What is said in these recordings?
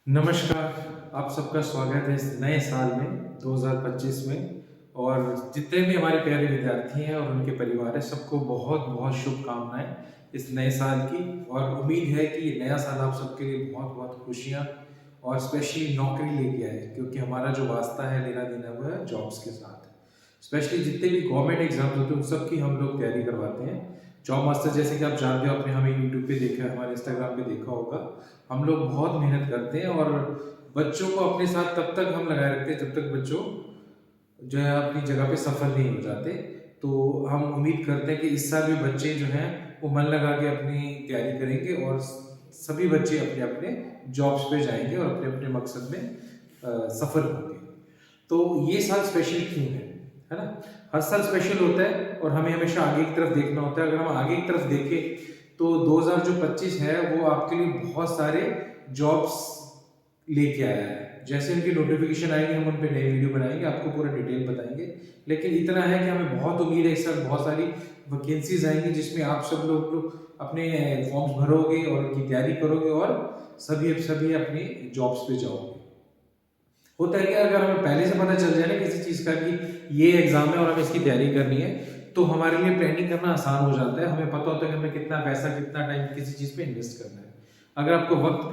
नमस्कार, आप सबका स्वागत है इस नए साल में 2025 में। और जितने भी हमारे प्यारे विद्यार्थी हैं और उनके परिवार हैं, सबको बहुत-बहुत शुभकामनाएँ इस नए साल की। और उम्मीद है कि ये नया साल आप सबके लिए बहुत-बहुत खुशियाँ और स्पेशली नौकरी लेके आए, क्योंकि हमारा जो वास्ता है लेना-देना वो है जॉब्स के साथ। स्पेशली जितने भी गवर्नमेंट एग्ज़ाम्स होते हैं, उन सब की हम लोग तैयारी करवाते हैं। जॉब मास्टर जैसे कि आप जानते हो, आपने हमें यूट्यूब पे देखा है, हमारे इंस्टाग्राम पे देखा होगा। हम लोग बहुत मेहनत करते हैं और बच्चों को अपने साथ तब तक हम लगाए रखते हैं जब तक बच्चों जो है अपनी जगह पे सफल नहीं हो जाते। तो हम उम्मीद करते हैं कि इस साल भी बच्चे जो हैं वो मन लगा के अपनी तैयारी करेंगे और सभी बच्चे अपने-अपने जॉब्स पे जाएँगे और अपने-अपने मकसद में सफल होंगे। तो ये साल स्पेशल क्यों है ना? हर साल स्पेशल होता है और हमें हमेशा आगे की तरफ देखना होता है। अगर हम आगे की तरफ देखें तो 2025 है वो आपके लिए बहुत सारे जॉब्स लेके आया है। जैसे उनकी नोटिफ़िकेशन आएगी हम उन पे नई वीडियो बनाएँगे, आपको पूरा डिटेल बताएँगे। लेकिन इतना है कि हमें बहुत उम्मीद है इस साल बहुत सारी वैकेंसीज़ आएँगी जिसमें आप सब लोग अपने फॉर्म्स भरोगे और उनकी तैयारी करोगे और सभी अपनी जॉब्स पे जाओगे। होता है क्या, अगर हमें पहले से पता चल जाए ना किसी चीज़ का कि ये एग्ज़ाम है और हमें इसकी तैयारी करनी है, तो हमारे लिए प्लानिंग करना आसान हो जाता है। हमें पता होता है कि हमें कितना पैसा, कितना टाइम किसी चीज़ पे इन्वेस्ट करना है। अगर आपको वक़्त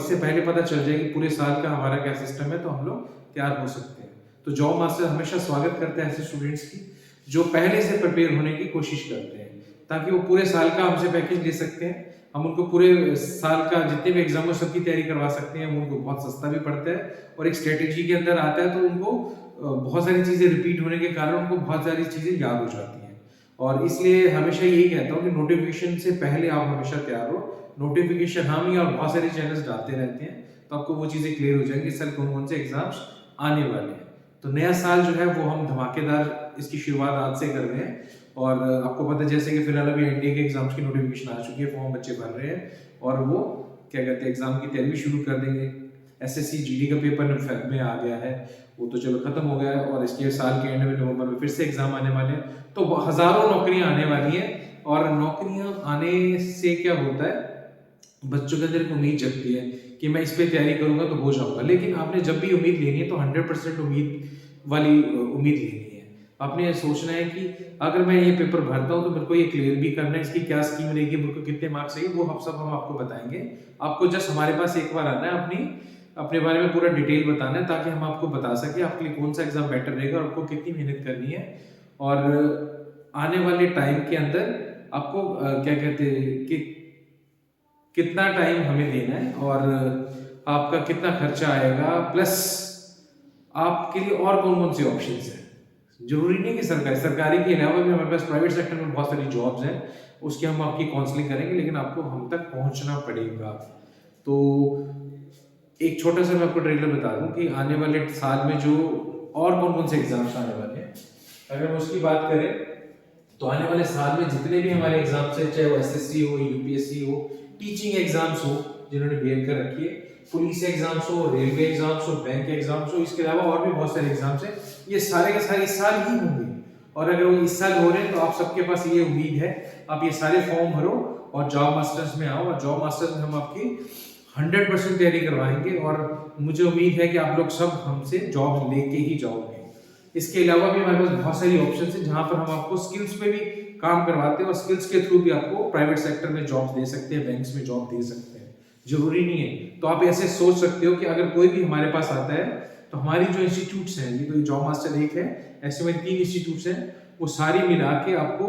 से पहले पता चल जाए कि पूरे साल का हमारा क्या सिस्टम है, तो हम लोग तैयार हो सकते हैं। तो जॉब मास्टर हमेशा स्वागत करते हैं ऐसे स्टूडेंट्स की, जो पहले से प्रिपेयर होने की कोशिश करते हैं, ताकि वो पूरे साल का हमसे पैकेज ले सकते हैं। हम उनको पूरे साल का जितने भी एग्ज़ाम हो सबकी तैयारी करवा सकते हैं। वो उनको बहुत सस्ता भी पड़ता है और एक स्ट्रैटेजी के अंदर आता है, तो उनको बहुत सारी चीज़ें रिपीट होने के कारण उनको बहुत सारी चीज़ें याद हो जाती हैं। और इसलिए हमेशा यही कहता हूँ कि नोटिफ़िकेशन से पहले आप हमेशा तैयार हो। नोटिफ़िकेशन हम ही और बहुत सारे चैनल्स डालते रहते हैं, तो आपको वो चीज़ें क्लियर हो जाएँगी इस साल कौन-कौन से एग्ज़ाम्स आने वाले हैं। तो नया साल जो है वो हम धमाकेदार इसकी शुरुआत आज से कर रहे हैं। और आपको पता है जैसे कि फिलहाल अभी एनडीए के एग्ज़ाम्स की नोटिफ़िकेशन आ चुकी है, फॉर्म बच्चे भर रहे हैं और वो क्या कहते हैं एग्ज़ाम की तैयारी भी शुरू कर देंगे। एसएससी जीडी का पेपर फेब में आ गया है, वो तो चलो खत्म हो गया है और इसके साल के एंड में नवंबर में फिर से एग्ज़ाम आने वाले हैं। तो हज़ारों नौकरियाँ आने वाली हैं और नौकरियाँ आने से क्या होता है, बच्चों के अंदर एक उम्मीद जगती है कि मैं इस पे तैयारी करूँगा तो हो जाऊँगा। लेकिन आपने जब भी उम्मीद लेनी है तो 100% उम्मीद वाली उम्मीद लेनी है। आपने ये सोचना है कि अगर मैं ये पेपर भरता हूँ तो मेरे को ये क्लियर भी करना है, इसकी क्या स्कीम रहेगी, मेरे को कितने मार्क्स चाहिए, वो हम आपको बताएँगे। आपको जस्ट हमारे पास एक बार आना है, अपने बारे में पूरा डिटेल बताना है, ताकि हम आपको बता सकें आपके लिए कौन-सा एग्ज़ाम बेटर रहेगा और आपको कितनी मेहनत करनी है। और आने वाले टाइम के अंदर आपको क्या कहते हैं कि कितना टाइम हमें देना है और आपका कितना खर्चा आएगा, प्लस आपके लिए और कौन-कौन से ऑप्शंस हैं। ज़रूरी नहीं कि सरकारी के अलावा भी हमारे पास प्राइवेट सेक्टर में बहुत सारी जॉब्स हैं, उसकी हम आपकी काउंसलिंग करेंगे, लेकिन आपको हम तक पहुँचना पड़ेगा। तो एक छोटा-सा मैं आपको ट्रेलर बता दूँ कि आने वाले साल में जो और कौन-कौन से एग्ज़ाम्स आने वाले हैं। अगर हम उसकी बात करें तो आने वाले साल में जितने भी हमारे एग्जाम्स हैं, चाहे वो एसएससी हो, यूपीएससी हो, टीचिंग एग्जाम्स हो जिन्होंने बीएड कर रखी है, पुलिस एग्जाम्स हो, रेलवे एग्जाम्स हो, बैंक एग्जाम्स हो, इसके अलावा और भी बहुत सारे एग्जाम्स हैं, ये सारे के सारे इस साल ही होंगे। और अगर वो इस साल हो रहे हैं तो आप सबके पास ये उम्मीद है, आप ये सारे फॉर्म भरो और जॉब मास्टर्स में आओ। और जॉब मास्टर्स में हम आपकी 100% तैयारी करवाएंगे और मुझे उम्मीद है कि आप लोग सब हमसे जॉब लेके ही जाओगे। इसके अलावा भी हमारे पास बहुत सारी ऑप्शन है जहाँ पर हम आपको स्किल्स पे भी काम करवाते हैं और स्किल्स के थ्रू भी आपको प्राइवेट सेक्टर में जॉब दे सकते हैं, बैंक्स में जॉब दे सकते हैं। जरूरी नहीं है, तो आप ऐसे सोच सकते हो कि अगर कोई भी हमारे पास आता है तो हमारी जो इंस्टीट्यूट्स हैं, ये तो जॉब मास्टर एक है, ऐसे में 3 इंस्टीट्यूट्स हैं, वो सारी मिला के आपको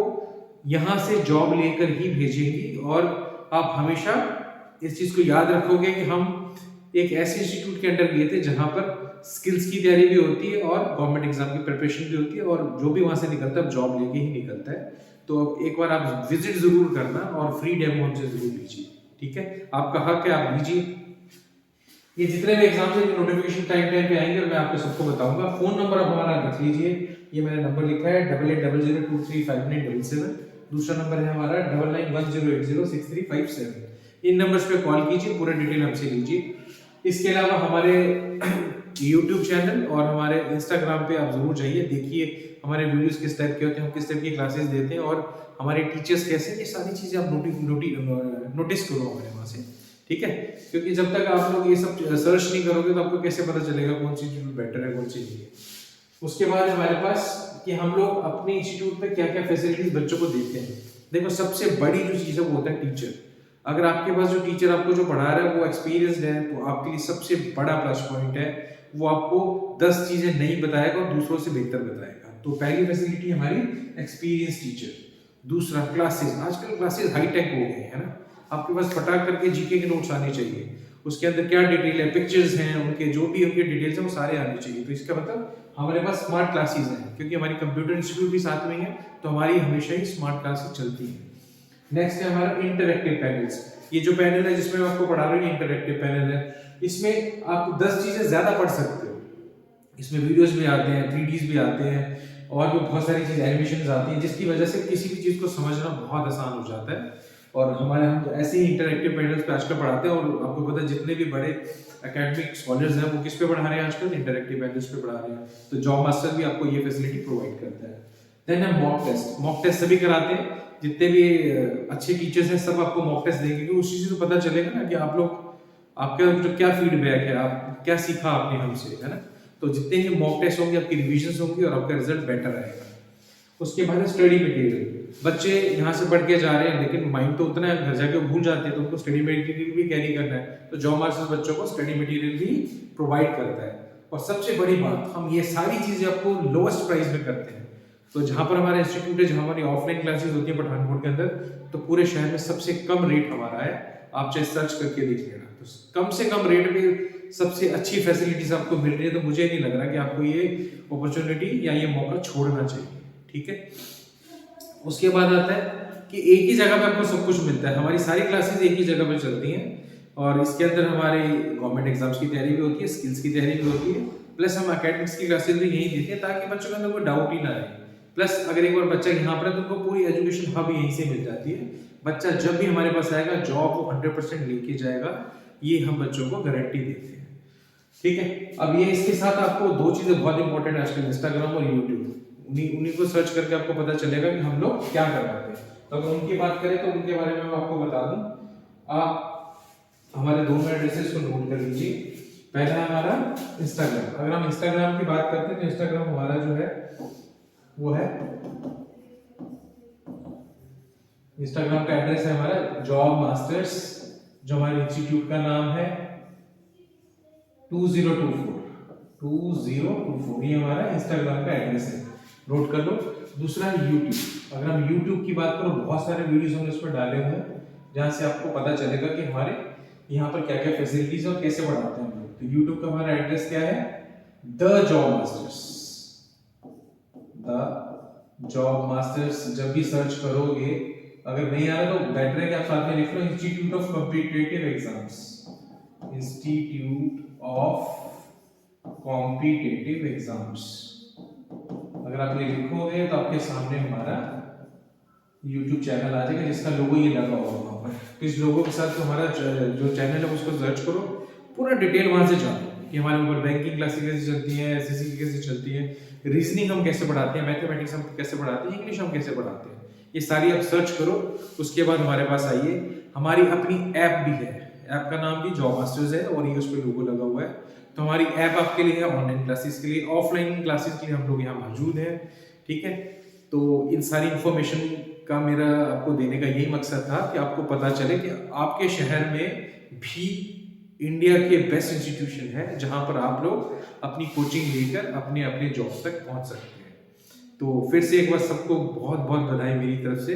यहाँ से जॉब लेकर ही भेजेंगी। और आप हमेशा इस चीज़ को याद रखोगे कि हम एक ऐसे इंस्टीट्यूट के अंडर गए थे जहाँ पर स्किल्स की तैयारी भी होती है और गवर्नमेंट एग्जाम की प्रिपरेशन भी होती है, और जो भी वहाँ से निकलता है जॉब लेके ही निकलता है। तो एक बार आप विजिट जरूर करना और फ्री डेमो हमसे जरूर लीजिए, ठीक है? आपका हक है, आप लीजिए। ये जितने भी एग्जाम्स हैं नोटिफिकेशन टाइम पे आएंगे और मैं आपको सबको बताऊंगा। फोन नंबर आप हमारा रख लीजिए, ये मैंने नंबर लिखा है 8800235977। दूसरा नंबर है हमारा 9910806357। इन नंबर्स पे कॉल कीजिए, पूरा डिटेल हमसे लीजिए। इसके अलावा हमारे यूट्यूब चैनल और हमारे इंस्टाग्राम पे आप जरूर जाइए, देखिए हमारे वीडियोस किस टाइप के होते हैं, हम किस टाइप की क्लासेस देते हैं और हमारे टीचर्स कैसे, ये सारी चीज़ें आप नोटिस करो हमारे वहाँ से। ठीक है, क्योंकि जब तक आप लोग ये सब सर्च नहीं करोगे तो आपको कैसे पता चलेगा कौन सी इंस्टीट्यूट बेटर है कौन सी नहीं है। उसके बाद हमारे पास कि हम लोग अपने इंस्टीट्यूट में क्या क्या फैसिलिटीज बच्चों को देते हैं। देखो सबसे बड़ी जो चीज़ है वो होता है टीचर। अगर आपके पास जो टीचर आपको जो पढ़ा रहा है वो एक्सपीरियंसड है तो आपके लिए सबसे बड़ा प्लस पॉइंट है। वो आपको 10 चीजें नहीं बताएगा और दूसरों से बेहतर बताएगा। तो पहली फैसिलिटी हमारी एक्सपीरियंस टीचर। दूसरा क्लासेस, आजकल क्लासेस हाईटेक हो गए हैं ना, आपके पास फटाक करके जीके के नोट्स आने चाहिए, उसके अंदर क्या डिटेल है, पिक्चर्स हैं उनके, जो भी उनके डिटेल्स हैं वो सारे आने चाहिए। तो इसका मतलब हमारे पास स्मार्ट क्लासेस हैं, क्योंकि हमारी कंप्यूटर इंस्टीट्यूट भी साथ में है तो हमारी हमेशा ही स्मार्ट क्लासेस चलती हैं। नेक्स्ट है हमारा इंटरैक्टिव पैनल्स। ये जो पैनल है जिसमें मैं आपको पढ़ा रहा हूँ, ये इंटरैक्टिव पैनल है। इसमें आप 10 चीजें ज्यादा पढ़ सकते हो। इसमें वीडियोस भी आते हैं, 3Ds भी आते हैं और भी बहुत सारी चीज एनिमेशंस आती हैं, जिसकी वजह से किसी भी चीज को समझना बहुत आसान हो जाता है। और हम तो ऐसे ही इंटरैक्टिव पैनल्स पे आजकल पढ़ाते हैं। और आपको पता है जितने भी बड़े एकेडमिक स्कॉलर्स हैं वो किस पे पढ़ा रहे हैं आजकल, इंटरैक्टिव पैनल्स पे पढ़ा रहे हैं। तो जॉब मास्टर भी आपको ये फैसिलिटी प्रोवाइड करता है। देन हम मॉक टेस्ट, मॉक टेस्ट सभी कराते हैं, जितने भी अच्छे टीचर्स हैं सब आपको मॉक टेस्ट देंगे, क्योंकि उस चीज से पता चलेगा ना कि आप लोग, आपका जो क्या फीडबैक है, आप क्या सीखा आपने हमसे, है ना। तो जितने भी मॉक टेस्ट होंगे आपकी रिविजन होंगी और आपका रिजल्ट बेटर आएगा। उसके बाद है स्टडी मटेरियल। बच्चे यहाँ से पढ़ के जा रहे हैं लेकिन माइंड तो उतना है, घर जाके भूल जाते हैं, तो उनको स्टडी मटेरियल भी कैरी करना है। तो जॉब मास्टर्स बच्चों को स्टडी मटेरियल भी प्रोवाइड करता है। और सबसे बड़ी बात, हम ये सारी चीजें आपको लोएस्ट प्राइस में करते हैं। तो जहाँ पर हमारा इंस्टीट्यूट है, जहाँ हमारी ऑफलाइन क्लासेस होती है पठानकोट के अंदर, तो पूरे शहर में सबसे कम रेट हमारा है। आप चाहे सर्च करके देख लेना, तो कम से कम रेट में सबसे अच्छी फैसिलिटीज आपको मिल रही है। तो मुझे नहीं लग रहा कि आपको ये अपॉर्चुनिटी या ये मौका छोड़ना चाहिए, ठीक है। उसके बाद आता है कि एक ही जगह पे आपको सब कुछ मिलता है। हमारी सारी क्लासेस एक ही जगह पे चलती हैं और इसके अंदर हमारे गवर्नमेंट एग्जाम्स की तैयारी भी होती है, स्किल्स की तैयारी भी होती है, प्लस हम एकेडमिक्स की क्लासेस भी यहीं देते हैं ताकि बच्चों के अंदर कोई डाउट ही ना रहे। प्लस अगर एक बार बच्चा यहाँ पर है तो उनको पूरी एजुकेशन हब यहीं से मिल जाती है। बच्चा जब भी हमारे पास आएगा जॉब वो 100% लेके जाएगा, ये हम बच्चों को गारंटी देते हैं, ठीक है। अब ये इसके साथ आपको दो चीजें बहुत इंपॉर्टेंट है आजकल, इंस्टाग्राम और यूट्यूब। उन्हीं को सर्च करके आपको पता चलेगा कि हम लोग क्या करवाते हैं। तो अगर उनकी बात करें तो उनके बारे में मैं आपको बता दूं। आप हमारे दोनों एड्रेसेस को नोट कर लीजिए। पहला हमारा इंस्टाग्राम। अगर हम इंस्टाग्राम की बात करते हैं तो इंस्टाग्राम हमारा जो है वो है, इंस्टाग्राम का एड्रेस है हमारा जॉब मास्टर्स, जो हमारे इंस्टीट्यूट का नाम है 2024। ये हमारा इंस्टाग्राम का एड्रेस है, नोट कर लो। दूसरा है यूट्यूब। अगर हम यूट्यूब की बात करो, बहुत सारे वीडियोस हमने उस पर डाले हुए हैं जहां से आपको पता चलेगा कि हमारे यहाँ पर क्या क्या फैसिलिटीज और कैसे बढ़ाते हैं हम लोग। तो यूट्यूब का हमारा एड्रेस क्या है, the job masters. The job masters जब भी सर्च करोगे, अगर नहीं आ रहा तो बेटर है कि आप साथ में लिख लो institute of competitive exams, institute of competitive exams. अगर आप ये लिखोगे तो आपके सामने हमारा YouTube चैनल आ जाएगा, जिसका लोगो ये लगा होगा वहाँ पर। इस लोगो के साथ हमारा जो चैनल है उसको सर्च करो, पूरा डिटेल वहाँ से जानो कि हमारे ऊपर बैंकिंग क्लासेस कैसे चलती हैं, SSC की कैसे चलती है, रीजनिंग हम कैसे पढ़ाते हैं, मैथमेटिक्स हम कैसे पढ़ाते हैं, इंग्लिश हम कैसे पढ़ाते हैं, ये सारी आप सर्च करो। उसके बाद हमारे पास आइए, हमारी अपनी ऐप भी है, ऐप का नाम भी जॉब मास्टर्स है और ये उस पर लोगो लगा हुआ है। तो हमारी ऐप आपके लिए है, ऑनलाइन क्लासेस के लिए, ऑफलाइन क्लासेस के लिए हम लोग यहाँ मौजूद हैं, ठीक है। तो इन सारी इंफॉर्मेशन का मेरा आपको देने का यही मकसद था कि आपको पता चले कि आपके शहर में भी इंडिया के बेस्ट इंस्टीट्यूशन है जहाँ पर आप लोग अपनी कोचिंग लेकर अपने अपने जॉब तक पहुँच सकते हैं। तो फिर से एक बार सबको बहुत बहुत बधाई मेरी तरफ से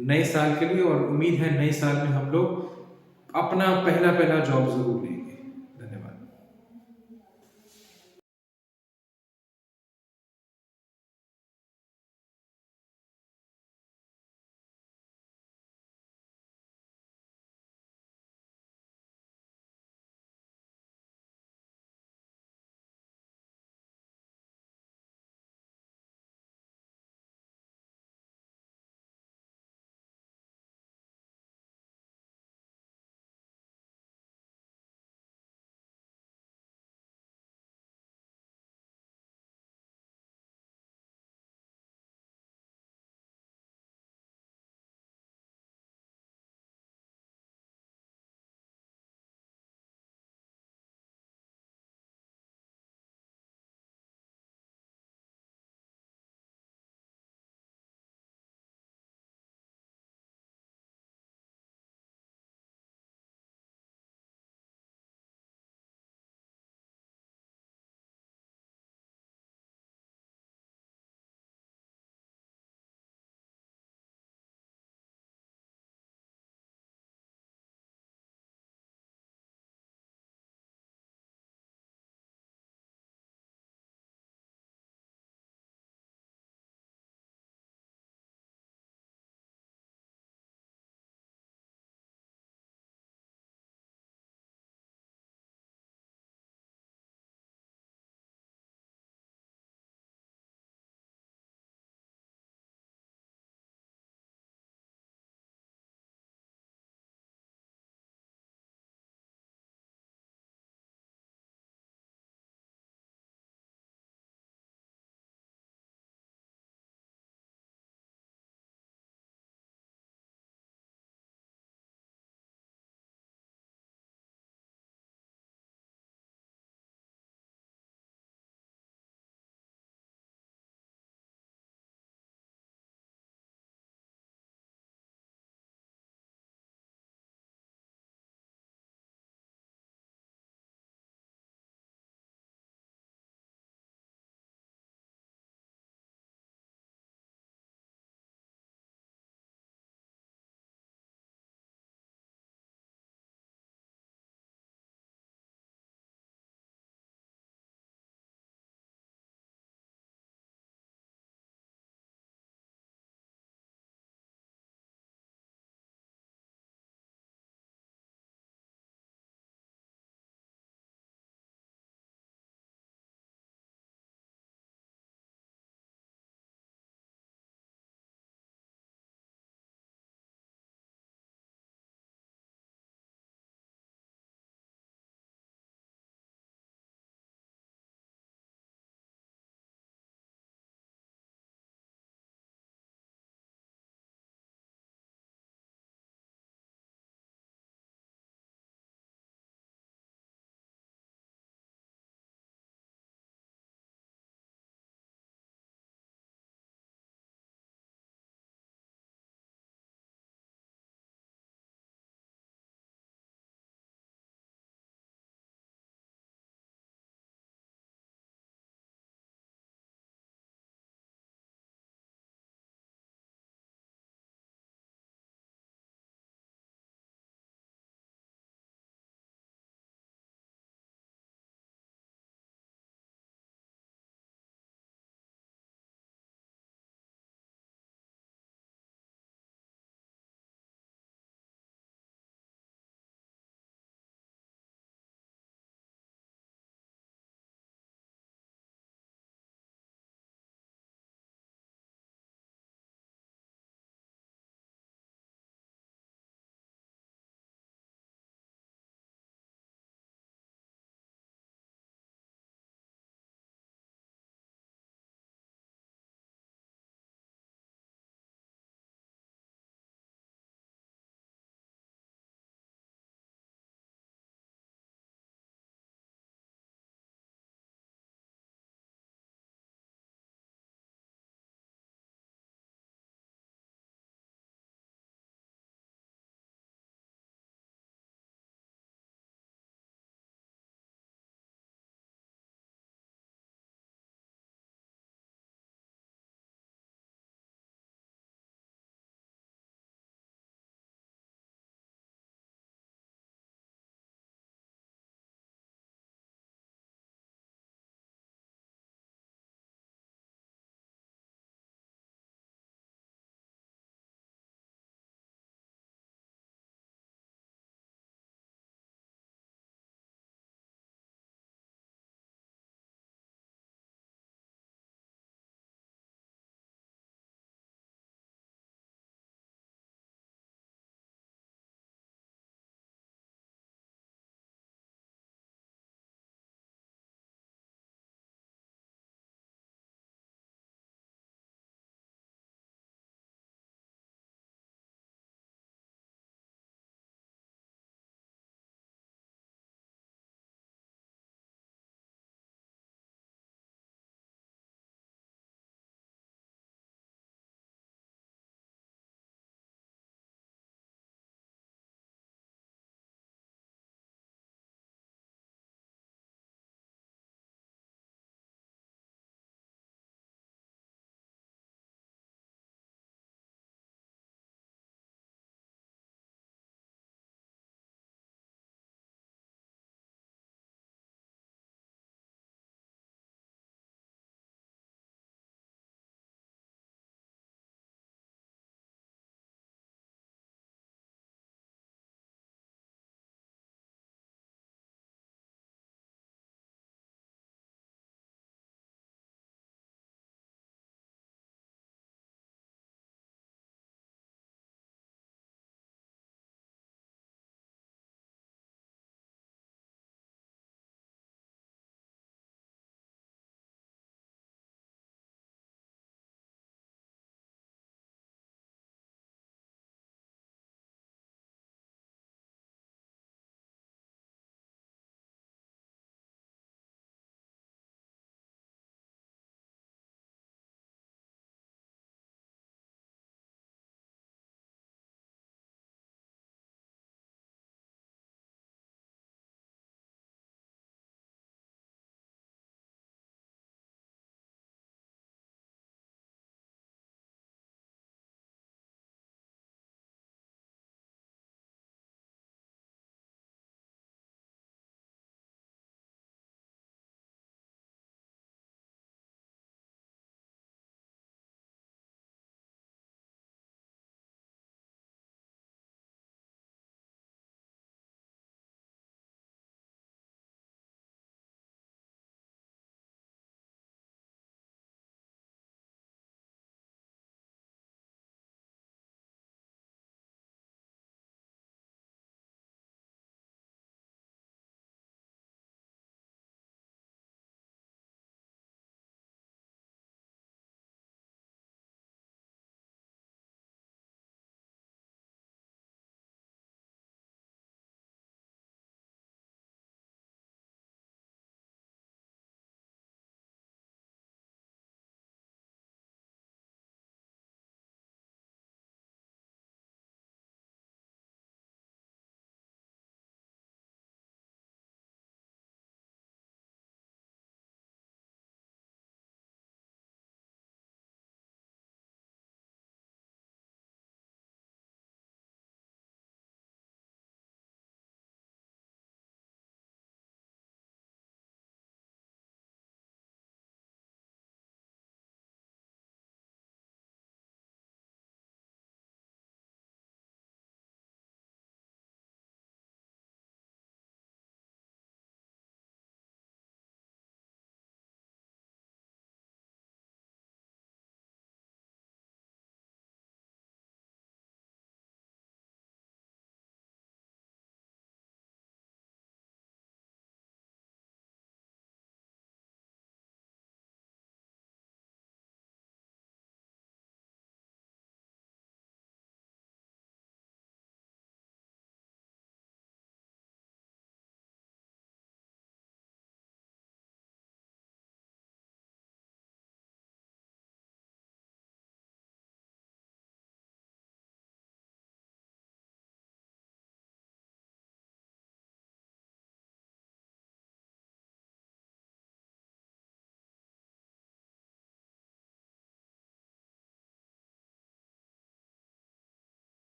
नए साल के लिए, और उम्मीद है नए साल में हम लोग अपना पहला जॉब जरूर लेंगे।